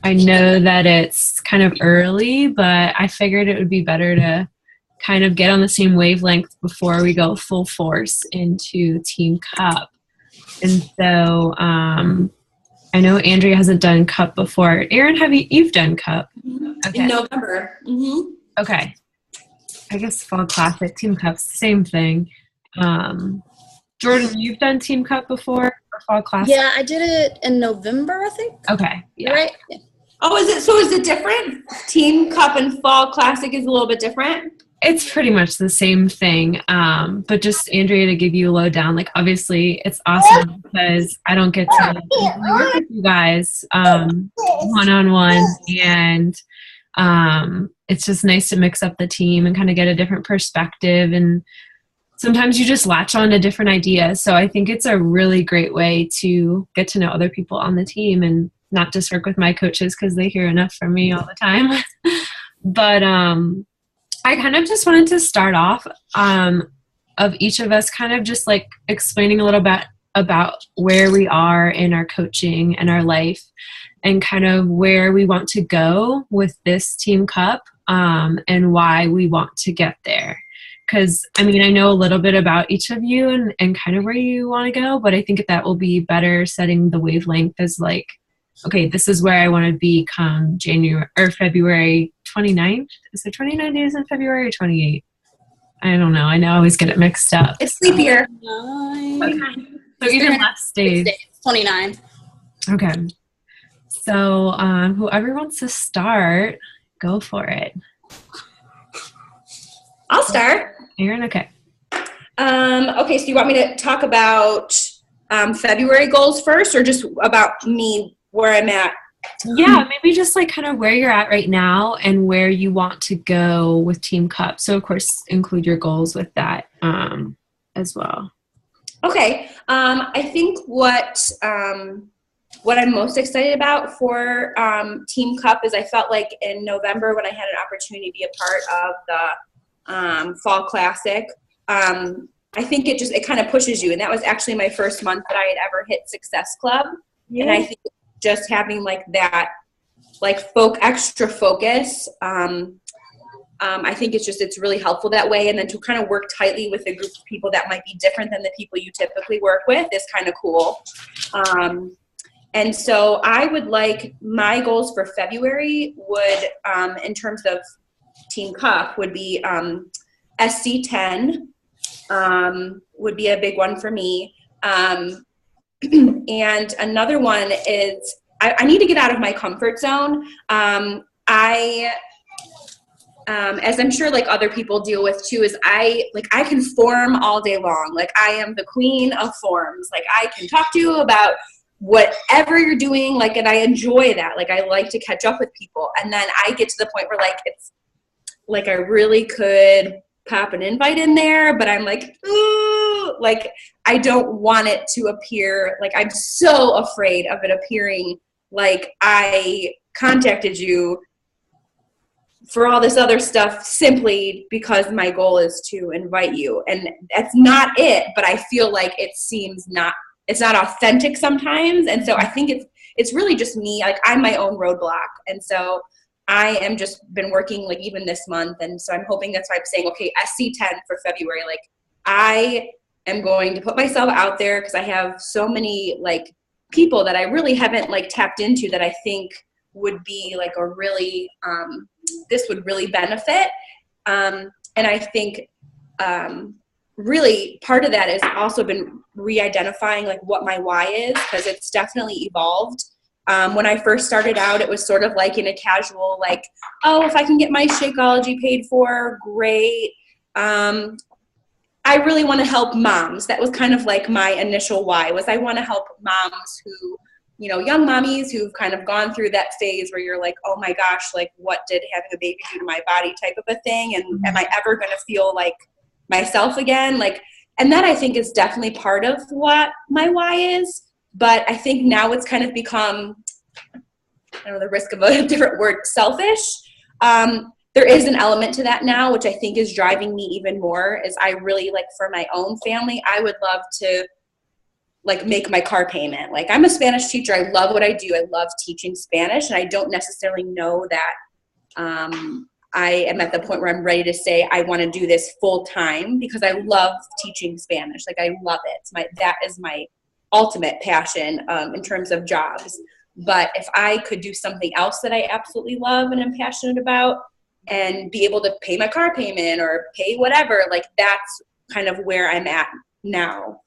I know that it's kind of early, but I figured it would be better to kind of get on the same wavelength before we go full force into Team Cup. And so I know Andrea hasn't done Cup before. Erin, you've done Cup? Okay. In November. Mm-hmm. Okay. I guess Fall Classic, Team Cup, same thing. Jordan, you've done Team Cup before or Fall Classic? Yeah, I did it in November, I think. Okay. Yeah. Right? Yeah. Oh, is it different? Team Cup and Fall Classic is a little bit different? It's pretty much the same thing. But just, Andrea, to give you a lowdown, like, obviously it's awesome because I don't get to work with you guys one-on-one, and it's just nice to mix up the team and kind of get a different perspective, and sometimes you just latch on to different ideas. So I think it's a really great way to get to know other people on the team and not just work with my coaches because they hear enough from me all the time. But I kind of just wanted to start off of each of us kind of just like explaining a little bit about where we are in our coaching and our life and kind of where we want to go with this Team Cup and why we want to get there. Because, I mean, I know a little bit about each of you and kind of where you want to go, but I think that will be better setting the wavelength as like, okay, this is where I want to be come January or February 29th. Is there 29 days in February or 28? I don't know. I always get it mixed up. It's leap year. Okay. So even less days. 29. Okay. So whoever wants to start, go for it. I'll start. Erin, okay. Okay, so you want me to talk about February goals first or just about me, where I'm at? Yeah, maybe just like kind of where you're at right now and where you want to go with Team Cup. So, of course, include your goals with that as well. Okay. I think what I'm most excited about for Team Cup is I felt like in November when I had an opportunity to be a part of the Fall Classic, I think it kind of pushes you. And that was actually my first month that I had ever hit Success Club. Yeah. And I think just having like that, like extra focus, I think it's really helpful that way. And then to kind of work tightly with a group of people that might be different than the people you typically work with is kind of cool. And so I would like my goals for February would, in terms of Team Cup, would be SC10 would be a big one for me. And another one is I need to get out of my comfort zone. As I'm sure like other people deal with too, is I can form all day long. Like I am the queen of forms. Like I can talk to you about whatever you're doing, like, and I enjoy that. Like I like to catch up with people. And then I get to the point where like it's like I really could pop an invite in there, but I'm like, ooh, like I don't want it to appear like I'm so afraid of it appearing like I contacted you for all this other stuff simply because my goal is to invite you. And that's not it, but I feel like it's not authentic sometimes. And so I think it's really just me, like I'm my own roadblock. And so I am just been working like even this month. And so I'm hoping that's why I'm saying, okay, SC10 for February, like I am going to put myself out there because I have so many like people that I really haven't like tapped into that I think would be like a really, this would really benefit. And I think really part of that has also been re-identifying like what my why is, because it's definitely evolved. When I first started out, it was sort of like in a casual, like, oh, if I can get my Shakeology paid for, great. I really want to help moms. That was kind of like my initial why, was I want to help moms who, you know, young mommies who've kind of gone through that phase where you're like, oh my gosh, like what did having a baby do to my body type of a thing? And am I ever going to feel like myself again? Like, and that I think is definitely part of what my why is. But I think now it's kind of become, I don't know, the risk of a different word, selfish. There is an element to that now, which I think is driving me even more, is I really like for my own family, I would love to like make my car payment. Like I'm a Spanish teacher. I love what I do. I love teaching Spanish, and I don't necessarily know that I am at the point where I'm ready to say I want to do this full time, because I love teaching Spanish. Like I love it. That is my ultimate passion in terms of jobs. But if I could do something else that I absolutely love and am passionate about, and be able to pay my car payment or pay whatever, like that's kind of where I'm at now.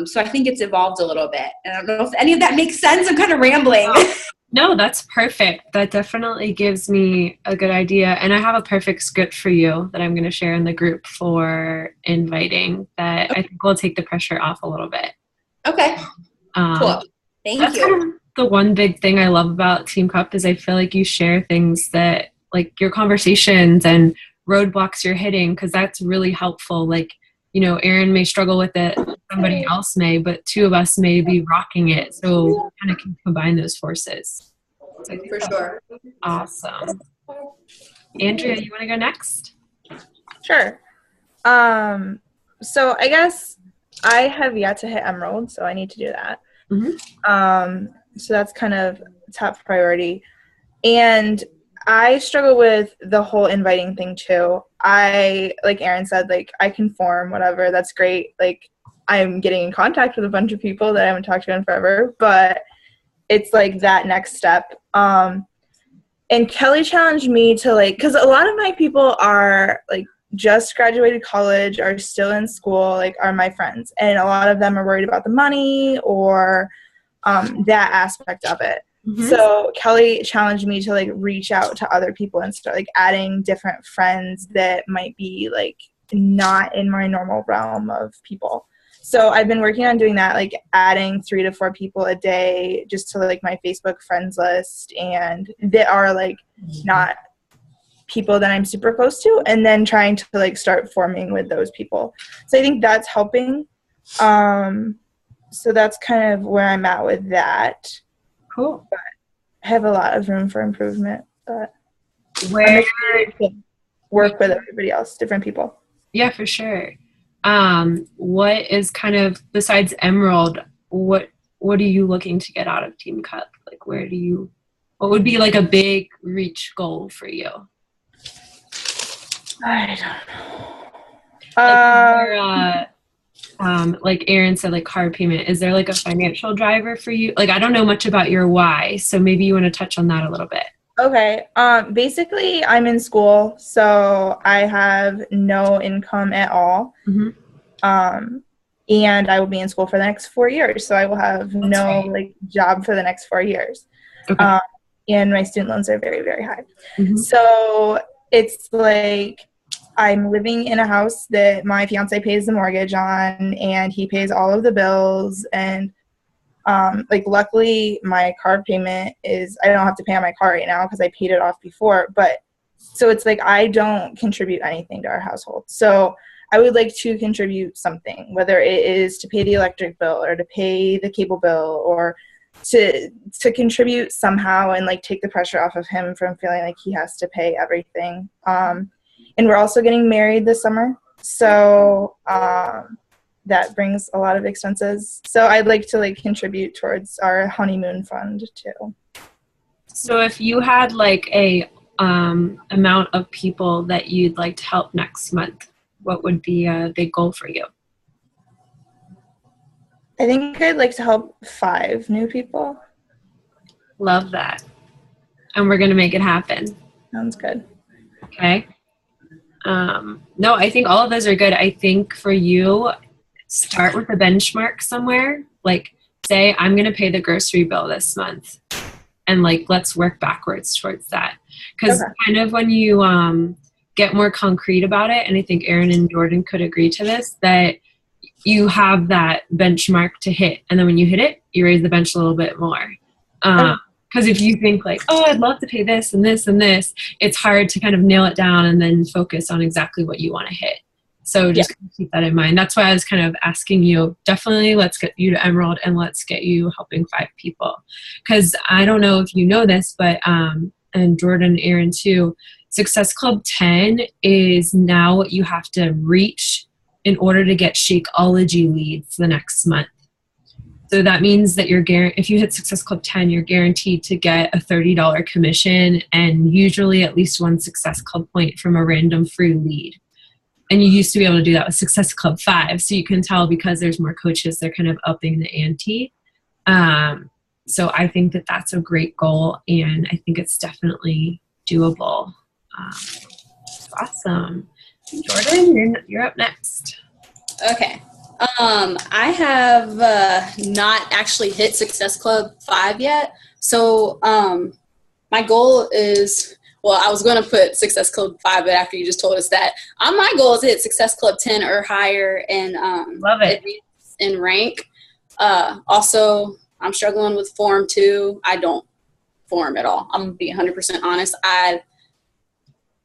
So I think it's evolved a little bit. And I don't know if any of that makes sense. I'm kind of rambling. No, that's perfect. That definitely gives me a good idea. And I have a perfect script for you that I'm going to share in the group for inviting that I think will take the pressure off a little bit. Okay. Cool. Thank you. Kind of the one big thing I love about Team Cup is I feel like you share things that, like your conversations and roadblocks you're hitting, because that's really helpful. Like, you know, Erin may struggle with it, somebody else may, but two of us may be rocking it. So kind of can combine those forces. So for sure. Awesome. Andrea, you want to go next? Sure. So I guess I have yet to hit Emerald, so I need to do that. Mm-hmm. So that's kind of top priority. And I struggle with the whole inviting thing too. Like Erin said, like I can form whatever. That's great. Like I'm getting in contact with a bunch of people that I haven't talked to in forever, but it's like that next step. And Kelly challenged me to like, because a lot of my people are like just graduated college, are still in school, like are my friends. And a lot of them are worried about the money or that aspect of it. Mm-hmm. So Kelly challenged me to like reach out to other people and start like adding different friends that might be like not in my normal realm of people. So I've been working on doing that, like adding 3 to 4 people a day just to like my Facebook friends list, and that are like not people that I'm super close to, and then trying to like start forming with those people. So I think that's helping. So that's kind of where I'm at with that. Cool. But I have a lot of room for improvement, but where work with everybody else, different people. Yeah, for sure. What is kind of, besides Emerald, what are you looking to get out of Team Cup? Like what would be like a big reach goal for you? I don't know. Like Erin said, like car payment, is there like a financial driver for you? Like, I don't know much about your why, so maybe you want to touch on that a little bit. Okay. Basically I'm in school, so I have no income at all. Mm-hmm. And I will be in school for the next 4 years, so I will have like job for the next 4 years. Okay. And my student loans are very, very high. Mm-hmm. So it's like I'm living in a house that my fiance pays the mortgage on, and he pays all of the bills. And like luckily my car payment I don't have to pay on my car right now because I paid it off before. But so it's like I don't contribute anything to our household. So I would like to contribute something, whether it is to pay the electric bill or to pay the cable bill, or to contribute somehow and like take the pressure off of him from feeling like he has to pay everything. And we're also getting married this summer, so that brings a lot of expenses. So I'd like to like contribute towards our honeymoon fund too. So if you had like a amount of people that you'd like to help next month, what would be a big goal for you? I think I'd like to help 5 new people. Love that. And we're going to make it happen. Sounds good. Okay. No, I think all of those are good. I think for you, start with a benchmark somewhere. Like, say, I'm going to pay the grocery bill this month. And, like, let's work backwards towards that. Because kind of when you get more concrete about it, and I think Erin and Jordan could agree to this, that you have that benchmark to hit. And then when you hit it, you raise the bench a little bit more. Because if you think like, oh, I'd love to pay this and this and this, it's hard to kind of nail it down and then focus on exactly what you want to hit. So just keep that in mind. That's why I was kind of asking you, definitely let's get you to Emerald and let's get you helping 5 people. Because I don't know if you know this, but, and Jordan and Erin too, Success Club 10 is now what you have to reach in order to get Shakeology leads the next month. So that means that if you hit Success Club 10, you're guaranteed to get a $30 commission and usually at least one Success Club point from a random free lead. And you used to be able to do that with Success Club 5. So you can tell because there's more coaches, they're kind of upping the ante. So I think that that's a great goal, and I think it's definitely doable. Awesome. Jordan, you're up next. Okay. I have not actually hit Success Club 5 yet. So my goal is, well, I was going to put Success Club 5, but after you just told us that, my goal is to hit Success Club 10 or higher and love it in rank. Also, I'm struggling with form too. I don't form at all. I'm going to be 100% honest. I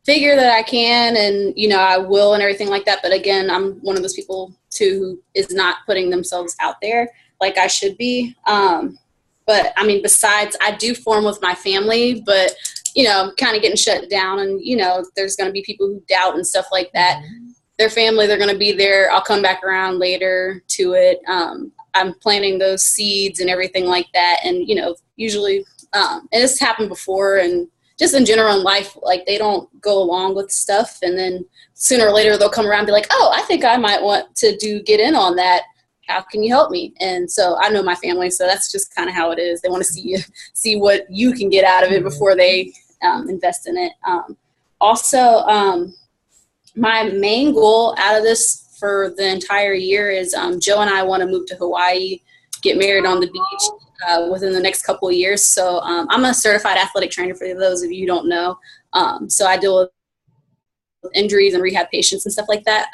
figure that I can and, I will and everything like that. But again, I'm one of those people too who is not putting themselves out there like I should be. But I mean, besides, I do form with my family, but, kind of getting shut down and, there's going to be people who doubt and stuff like that. Their family, they're going to be there. I'll come back around later to it. I'm planting those seeds and everything like that. And, usually, and this happened before and just in general in life, like they don't go along with stuff. And then sooner or later they'll come around and be like, oh, I think I might want to get in on that. How can you help me? And so I know my family, so that's just kind of how it is. They want to see what you can get out of it before they invest in it. Also, my main goal out of this for the entire year is Joe and I want to move to Hawaii, get married on the beach within the next couple of years. So I'm a certified athletic trainer for those of you who don't know. So I deal with injuries and rehab patients and stuff like that.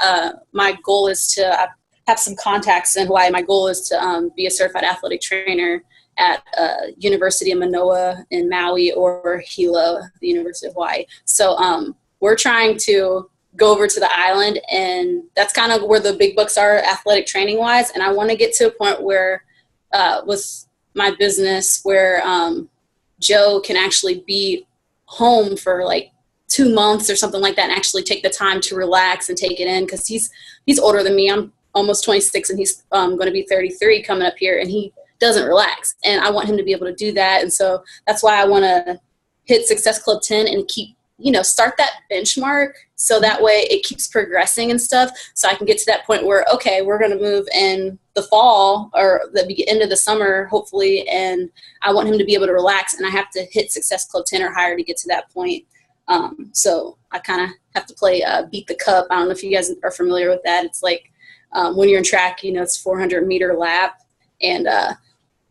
My goal is to have some contacts in Hawaii. My goal is to be a certified athletic trainer at University of Manoa in Maui or Hilo, the University of Hawaii. So we're trying to go over to the island, and that's kind of where the big bucks are athletic training wise. And I want to get to a point where with my business where Joe can actually be home for like 2 months or something like that and actually take the time to relax and take it in, because he's older than me. I'm almost 26 and he's going to be 33 coming up here, and he doesn't relax, and I want him to be able to do that. And so that's why I want to hit Success Club 10 and keep, start that benchmark so that way it keeps progressing and stuff, so I can get to that point where, okay, we're going to move in the fall or the end of the summer, hopefully, and I want him to be able to relax, and I have to hit Success Club 10 or higher to get to that point. So I kind of have to play Beat the Cup. I don't know if you guys are familiar with that. It's like when you're in track, it's 400-meter lap, and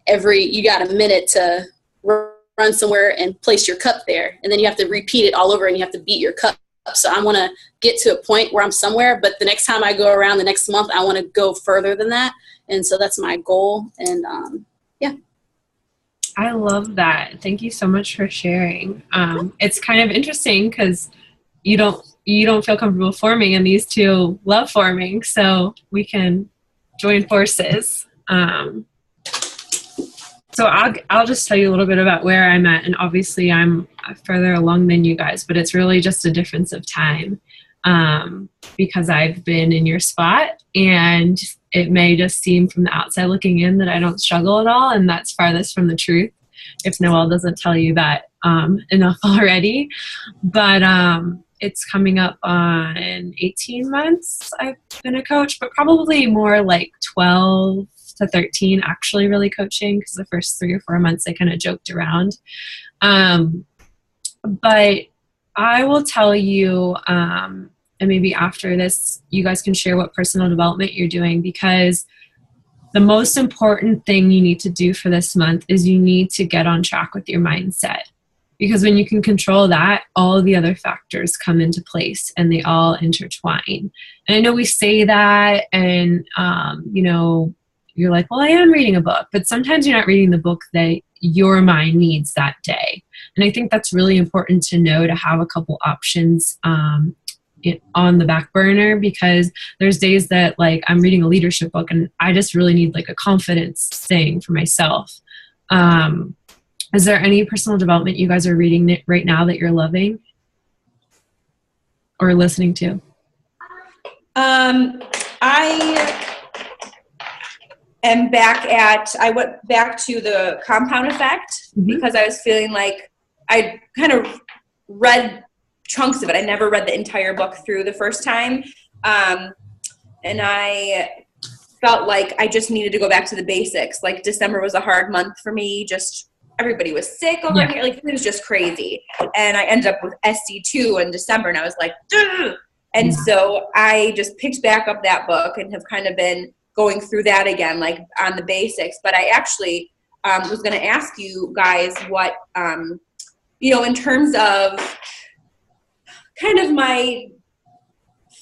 you got a minute to run somewhere and place your cup there, and then you have to repeat it all over, and you have to beat your cup. So I want to get to a point where I'm somewhere, but the next time I go around the next month, I want to go further than that. And so that's my goal. And yeah. I love that. Thank you so much for sharing. It's kind of interesting because you don't feel comfortable forming, and these two love forming, so we can join forces. So I'll just tell you a little bit about where I'm at, and obviously I'm further along than you guys, but it's really just a difference of time because I've been in your spot, and it may just seem from the outside looking in that I don't struggle at all, and that's farthest from the truth if Noelle doesn't tell you that enough already. But it's coming up on 18 months I've been a coach, but probably more like 12 to 13 actually really coaching, because the first 3 or 4 months I kind of joked around. But I will tell you, and maybe after this, you guys can share what personal development you're doing, because the most important thing you need to do for this month is you need to get on track with your mindset. Because when you can control that, all of the other factors come into place and they all intertwine. And I know we say that and, you're like, well, I am reading a book, but sometimes you're not reading the book that your mind needs that day. And I think that's really important to know, to have a couple options on the back burner, because there's days that like I'm reading a leadership book and I just really need like a confidence thing for myself. Is there any personal development you guys are reading right now that you're loving or listening am I went back to the compound effect because I was feeling like I kind of read chunks of it. I never read the entire book through the first time. And I felt like I just needed to go back to the basics. Like December was a hard month for me. Just everybody was sick over here. Like it was just crazy. And I ended up with SC2 in December and I was like, duh! And so I just picked back up that book and have kind of been going through that again, like on the basics. But I actually was going to ask you guys what, in terms of kind of my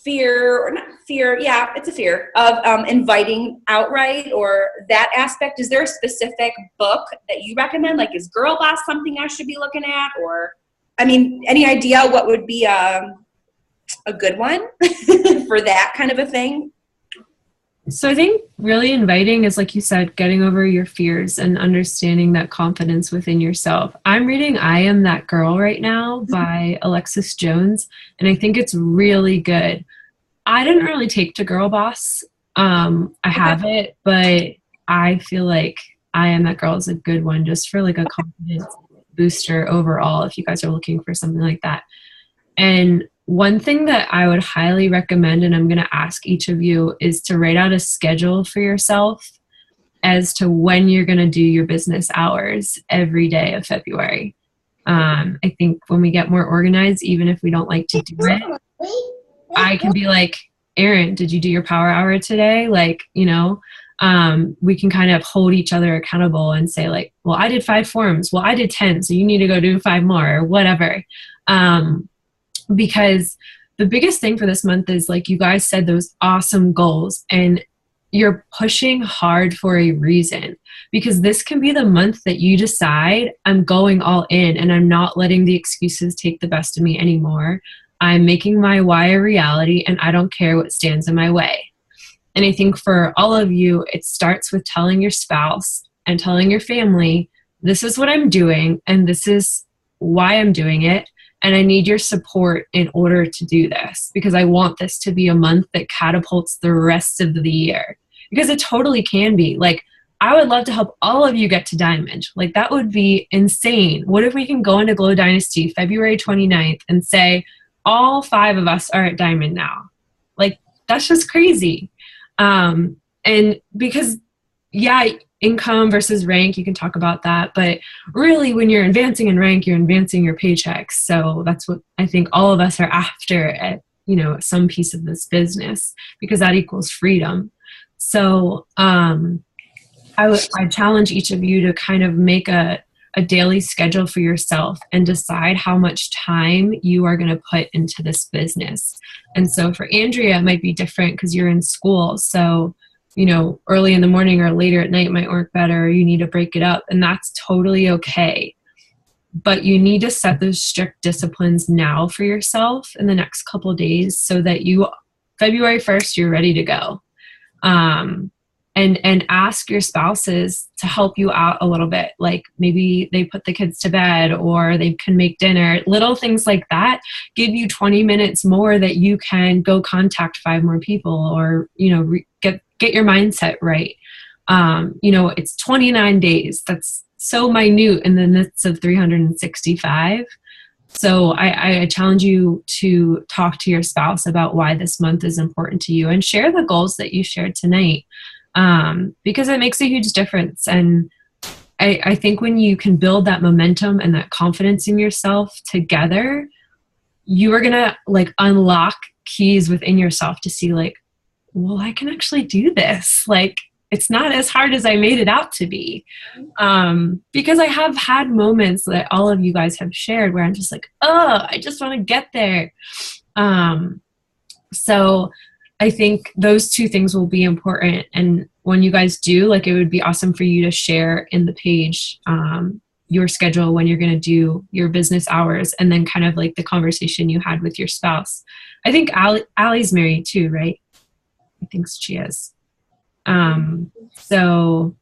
fear, or not fear, yeah, it's a fear of inviting outright or that aspect. Is there a specific book that you recommend? Like, is Girl Boss something I should be looking at? Or, I mean, any idea what would be a good one for that kind of a thing? So I think really inviting is, like you said, getting over your fears and understanding that confidence within yourself. I'm reading I Am That Girl right now by Alexis Jones, and I think it's really good. I didn't really take to Girl Boss. I have it, but I feel like I Am That Girl is a good one just for like a confidence booster overall if you guys are looking for something like that. And one thing that I would highly recommend, and I'm going to ask each of you, is to write out a schedule for yourself as to when you're going to do your business hours every day of February. I think when we get more organized, even if we don't like to do it, I can be like, Erin, did you do your power hour today? Like, we can kind of hold each other accountable and say like, well, I did 5 forums. Well, I did 10. So you need to go do 5 more or whatever. Because the biggest thing for this month is, like you guys said, those awesome goals, and you're pushing hard for a reason, because this can be the month that you decide I'm going all in and I'm not letting the excuses take the best of me anymore. I'm making my why a reality and I don't care what stands in my way. And I think for all of you, it starts with telling your spouse and telling your family, this is what I'm doing and this is why I'm doing it. And I need your support in order to do this, because I want this to be a month that catapults the rest of the year, because it totally can be. Like, I would love to help all of you get to Diamond. Like, that would be insane. What if we can go into Glow Dynasty February 29th and say all 5 of us are at Diamond now? Like, that's just crazy. And because, yeah, income versus rank, you can talk about that, but really when you're advancing in rank, you're advancing your paychecks. So that's what I think all of us are after at some piece of this business, because that equals freedom. So I challenge each of you to kind of make a daily schedule for yourself and decide how much time you are going to put into this business. And so for Andrea, it might be different because you're in school. So early in the morning or later at night might work better. You need to break it up, and that's totally okay. But you need to set those strict disciplines now for yourself in the next couple of days so that February 1st, you're ready to go. And ask your spouses to help you out a little bit. Like maybe they put the kids to bed or they can make dinner. Little things like that give you 20 minutes more that you can go contact 5 more people or, get your mindset right. It's 29 days. That's so minute in the midst of 365. So I challenge you to talk to your spouse about why this month is important to you and share the goals that you shared tonight. Because it makes a huge difference. And I think when you can build that momentum and that confidence in yourself together, you are going to unlock keys within yourself to see well, I can actually do this. It's not as hard as I made it out to be. Because I have had moments that all of you guys have shared where I'm just I just want to get there. So I think those 2 things will be important. And when you guys do, it would be awesome for you to share in the page your schedule when you're going to do your business hours, and then kind of the conversation you had with your spouse. I think Allie's married too, right? I think she is. So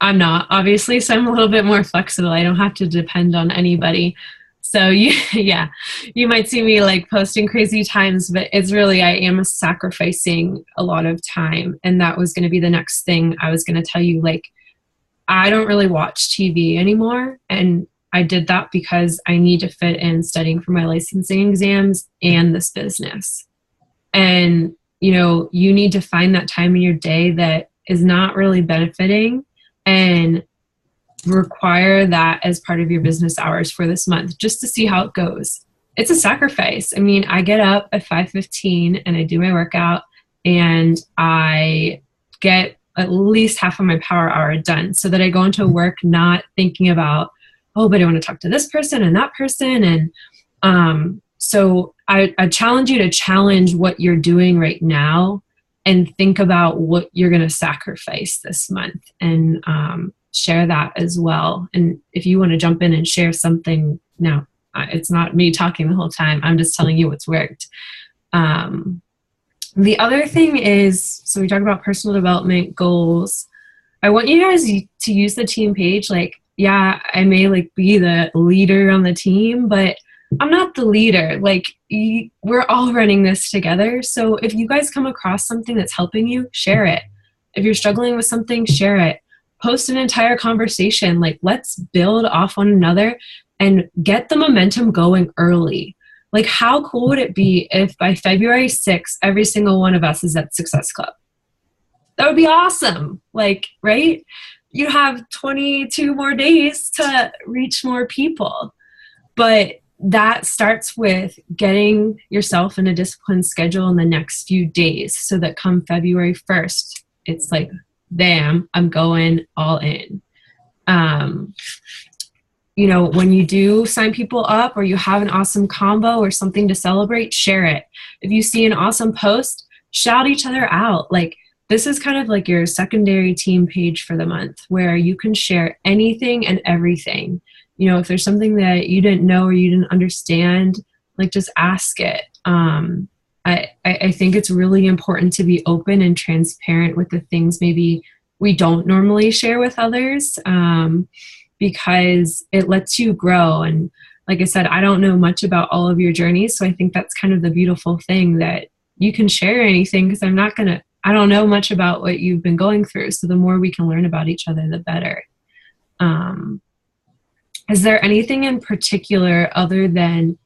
I'm not, obviously, so I'm a little bit more flexible. I don't have to depend on anybody. So yeah, you might see me like posting crazy times, but it's really, I am sacrificing a lot of time. And that was going to be the next thing I was going to tell you. Like, I don't really watch TV anymore. And I did that because I need to fit in studying for my licensing exams and this business. And, you need to find that time in your day that is not really benefiting and require that as part of your business hours for this month, just to see how it goes. It's a sacrifice. I mean, I get up at 5:15 and I do my workout and I get at least half of my power hour done so that I go into work not thinking about, oh, but I want to talk to this person and that person. And so I challenge you to challenge what you're doing right now and think about what you're going to sacrifice this month, and share that as well. And if you want to jump in and share something, no, it's not me talking the whole time. I'm just telling you what's worked. The other thing is, so we talk about personal development goals. I want you guys to use the team page. Like, yeah, I may like be the leader on the team, but I'm not the leader. Like, we're all running this together. So if you guys come across something that's helping you, share it. If you're struggling with something, share it. Post an entire conversation. Like, let's build off one another and get the momentum going early. Like, how cool would it be if by February 6th, every single one of us is at Success Club? That would be awesome. Like, right? You have 22 more days to reach more people. But that starts with getting yourself in a disciplined schedule in the next few days so that come February 1st, it's like, bam, I'm going all in. When you do sign people up or you have an awesome combo or something to celebrate, share it. If you see an awesome post, shout each other out. Like, this is kind of like your secondary team page for the month where you can share anything and everything. If there's something that you didn't know or you didn't understand, like, just ask it. I think it's really important to be open and transparent with the things maybe we don't normally share with others, because it lets you grow. And like I said, I don't know much about all of your journeys, so I think that's kind of the beautiful thing, that you can share anything, because I don't know much about what you've been going through. So the more we can learn about each other, the better. Is there anything in particular other than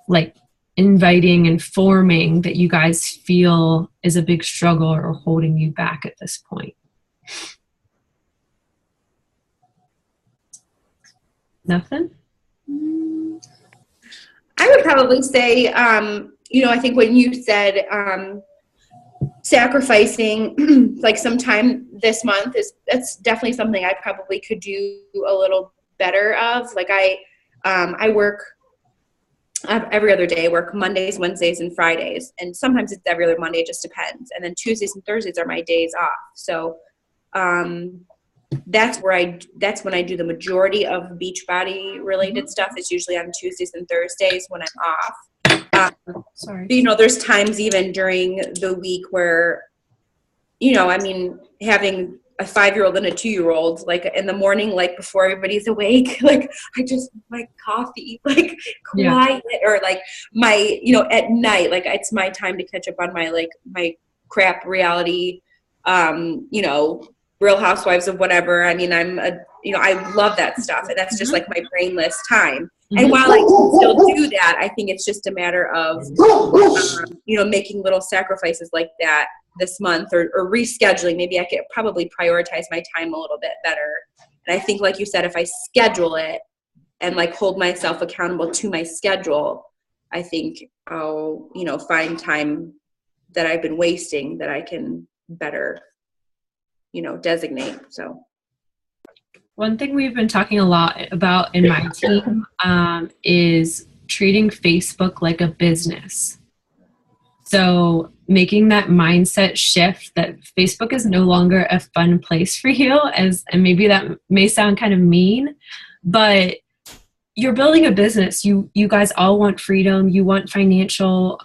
like inviting and forming that you guys feel is a big struggle or holding you back at this point? Nothing? I would probably say, I think when you said sacrificing like some time this month, that's definitely something I probably could do a little better of. Like, I work every other day. I work Mondays, Wednesdays, and Fridays, and sometimes it's every other Monday. It just depends. And then Tuesdays and Thursdays are my days off. So that's when I do the majority of Beachbody related stuff. It's usually on Tuesdays and Thursdays when I'm off. Sorry. But, there's times even during the week where, having a 5-year-old and a 2-year-old, like in the morning, like before everybody's awake, like I just like coffee, like quiet, or like my, at night, like it's my time to catch up on my crap reality, Real Housewives of whatever. I mean, I love that stuff, and that's just like my brainless time. And while I can still do that, I think it's just a matter of, making little sacrifices like that this month, or rescheduling. Maybe I could probably prioritize my time a little bit better. And I think, like you said, if I schedule it and like hold myself accountable to my schedule, I think I'll, find time that I've been wasting that I can better, designate. So one thing we've been talking a lot about in my team is treating Facebook like a business. So making that mindset shift that Facebook is no longer a fun place for you, and maybe that may sound kind of mean, but you're building a business. You guys all want freedom. You want financial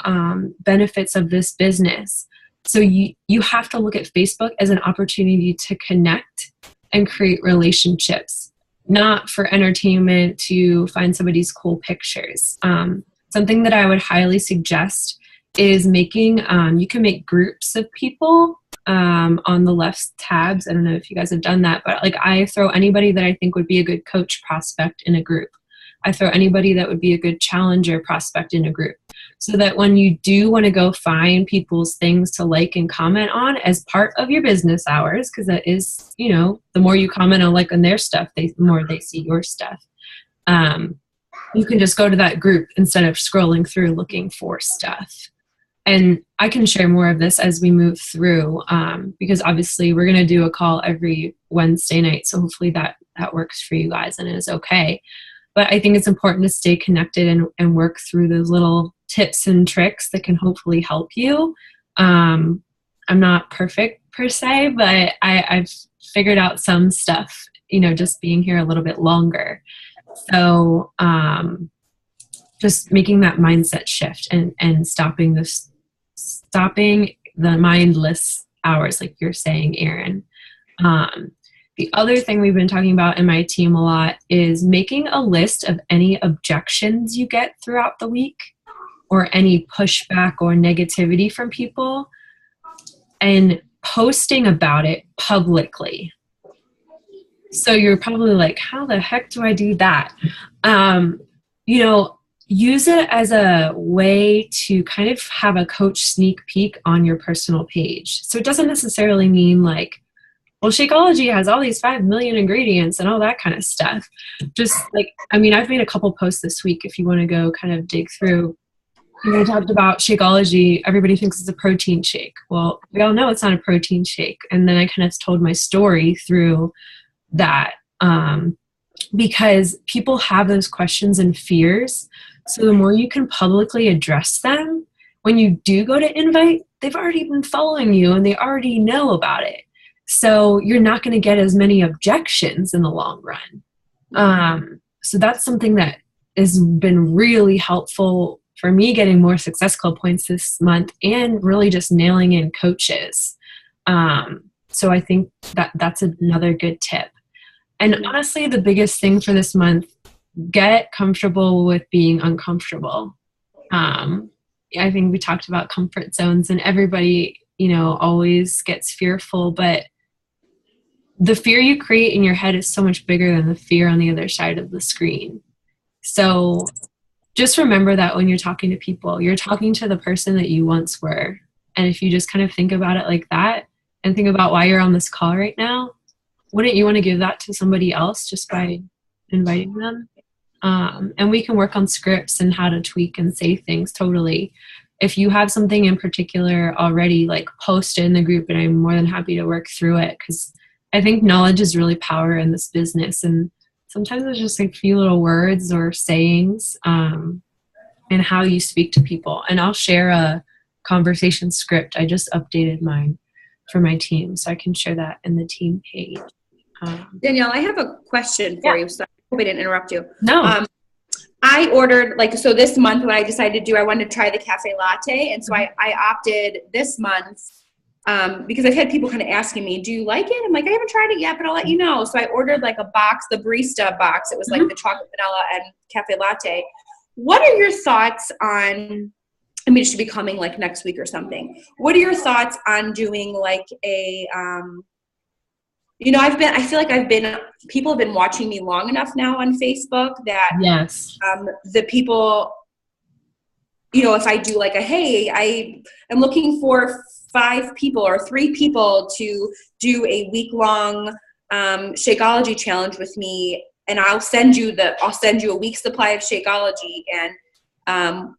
benefits of this business. So you have to look at Facebook as an opportunity to connect and create relationships. not for entertainment to find somebody's cool pictures. Something that I would highly suggest is making, you can make groups of people on the left tabs. I don't know if you guys have done that, but like I throw anybody that I think would be a good coach prospect in a group. I throw anybody that would be a good challenger prospect in a group, so that when you do want to go find people's things to like and comment on as part of your business hours, because that is, you know, the more you comment on like on their stuff, the more they see your stuff. You can just go to that group instead of scrolling through looking for stuff. And I can share more of this as we move through, because obviously we're going to do a call every Wednesday night. So hopefully that works for you guys and is okay. But I think it's important to stay connected and work through those little tips and tricks that can hopefully help you. I'm not perfect per se, but I've figured out some stuff, you know, just being here a little bit longer. So just making that mindset shift and stopping the mindless hours, like you're saying, Erin. The other thing we've been talking about in my team a lot is making a list of any objections you get throughout the week or any pushback or negativity from people and posting about it publicly. So you're probably like, how the heck do I do that? You know, use it as a way to kind of have a coach sneak peek on your personal page. So it doesn't necessarily mean like, well, Shakeology has all these 5 million ingredients and all that kind of stuff. Just like, I mean, I've made a couple posts this week if you want to go kind of dig through. You know, I talked about Shakeology. Everybody thinks it's a protein shake. Well, we all know it's not a protein shake. And then I kind of told my story through that because people have those questions and fears. So the more you can publicly address them, when you do go to invite, they've already been following you and they already know about it. So you're not going to get as many objections in the long run. So that's something that has been really helpful for me getting more Success Club points this month and really just nailing in coaches. So I think that's another good tip. And honestly, the biggest thing for this month, get comfortable with being uncomfortable. I think we talked about comfort zones and everybody, you know, always gets fearful, but the fear you create in your head is so much bigger than the fear on the other side of the screen. So just remember that when you're talking to people, you're talking to the person that you once were. And if you just kind of think about it like that and think about why you're on this call right now, wouldn't you want to give that to somebody else just by inviting them? And we can work on scripts and how to tweak and say things totally. If you have something in particular already, like post it in the group and I'm more than happy to work through it, because I think knowledge is really power in this business. And sometimes it's just like a few little words or sayings and how you speak to people. And I'll share a conversation script. I just updated mine for my team, so I can share that in the team page. Danielle, I have a question for you. So I hope I didn't interrupt you. No. I ordered, so this month what I decided to do, I wanted to try the cafe latte. And so I opted this month because I've had people kind of asking me, do you like it? I'm like, I haven't tried it yet, but I'll let you know. So I ordered like a box, the barista box. It was like the chocolate, vanilla, and cafe latte. What are your thoughts on, I mean, it should be coming like next week or something. What are your thoughts on doing like a, you know, I feel like people have been watching me long enough now on Facebook that yes, the people, you know, if I do like hey, I am looking for 5 people or 3 people to do a week-long Shakeology challenge with me, and I'll send you a week's supply of Shakeology, and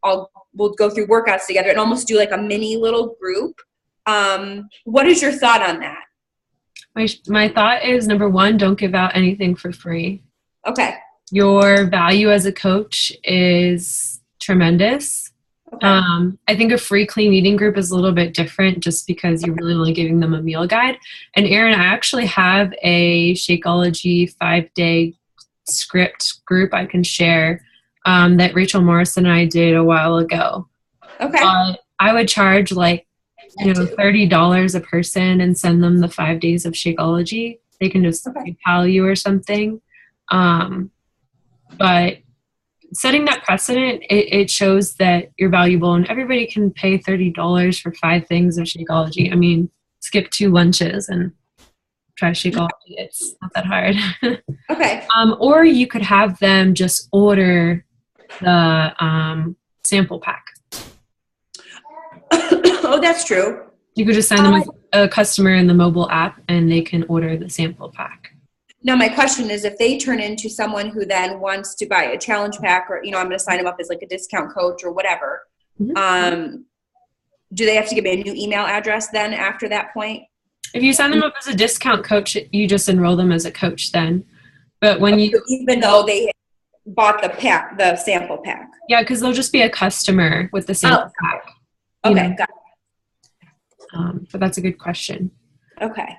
we'll go through workouts together and almost do like a mini little group. What is your thought on that? My thought is, number one, don't give out anything for free. Okay. Your value as a coach is tremendous. Okay. I think a free clean eating group is a little bit different just because you're really only giving them a meal guide. And Erin, I actually have a Shakeology 5-day script group I can share that Rachel Morrison and I did a while ago. Okay. I would charge like, $30 a person and send them the 5 days of Shakeology. They can just PayPal you or something. But setting that precedent, it shows that you're valuable, and everybody can pay $30 for 5 things of Shakeology. I mean, skip 2 lunches and try Shakeology. It's not that hard. Okay. Or you could have them just order the sample pack. Oh, that's true. You could just send them a customer in the mobile app, and they can order the sample pack. Now, my question is, if they turn into someone who then wants to buy a challenge pack, or, I'm going to sign them up as like a discount coach or whatever, do they have to give me a new email address then after that point? If you sign them up as a discount coach, you just enroll them as a coach then. But when even though they bought the sample pack. Yeah, because they'll just be a customer with the sample pack. Okay, got it. But that's a good question. Okay.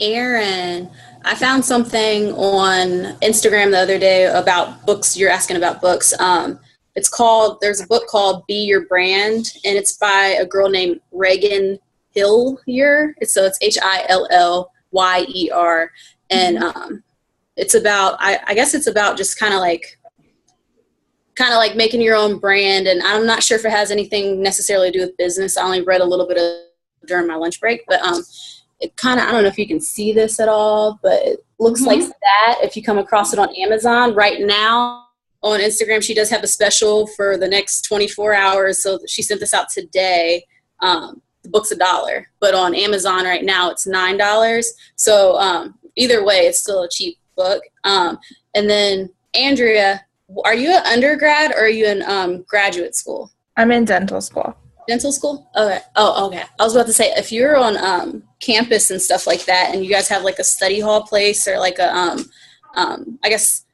Erin, I found something on Instagram the other day about books. You're asking about books. There's a book called Be Your Brand, and it's by a girl named Reagan Hillier. It's Hillyer, and it's about, I guess it's about just kind of like making your own brand. And I'm not sure if it has anything necessarily to do with business. I only read a little bit of during my lunch break, but it kind of, I don't know if you can see this at all, but it looks like that. If you come across it on Amazon right now, on Instagram, she does have a special for the next 24 hours. So she sent this out today. The book's $1, but on Amazon right now it's $9. So either way, it's still a cheap book. And then Andrea, are you an undergrad or are you in graduate school? I'm in dental school. Dental school? Okay. Oh, okay. I was about to say, if you're on campus and stuff like that, and you guys have like a study hall place or like a, I guess,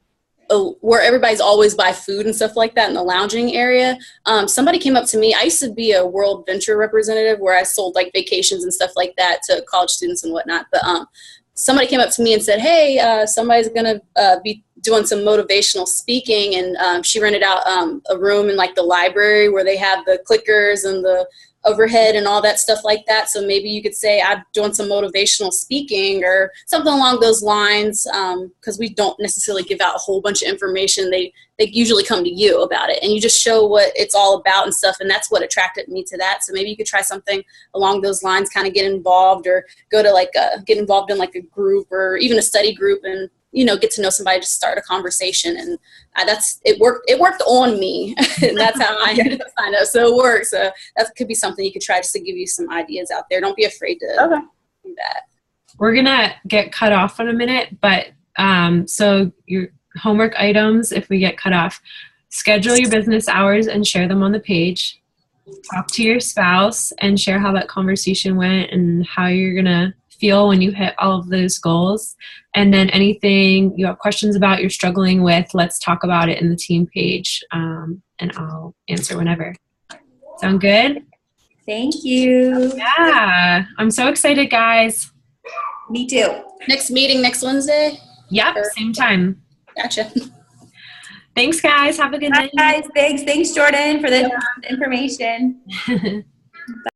where everybody's always buy food and stuff like that in the lounging area. Somebody came up to me. I used to be a World Venture representative where I sold like vacations and stuff like that to college students and whatnot. But somebody came up to me and said, hey, somebody's going to be doing some motivational speaking. And she rented out a room in like the library where they have the clickers and the overhead and all that stuff like that. So maybe you could say I'm doing some motivational speaking or something along those lines, because we don't necessarily give out a whole bunch of information. They usually come to you about it, and you just show what it's all about and stuff, and that's what attracted me to that. So maybe you could try something along those lines, kind of get involved or go to get involved in like a group or even a study group and get to know somebody, just start a conversation. And it worked on me. And that's how I ended up signing up. So it works. So that could be something you could try, just to give you some ideas out there. Don't be afraid to do that. We're going to get cut off in a minute, but so your homework items, if we get cut off, schedule your business hours and share them on the page. Talk to your spouse and share how that conversation went and how you're going to feel when you hit all of those goals. And then anything you have questions about, you're struggling with, let's talk about it in the team page, and I'll answer whenever. Sound good? Thank you. Yeah. I'm so excited, guys. Me too. Next meeting next Wednesday? Yep, same time. Gotcha. Thanks, guys. Have a good night. Guys, thanks, Jordan, for the information.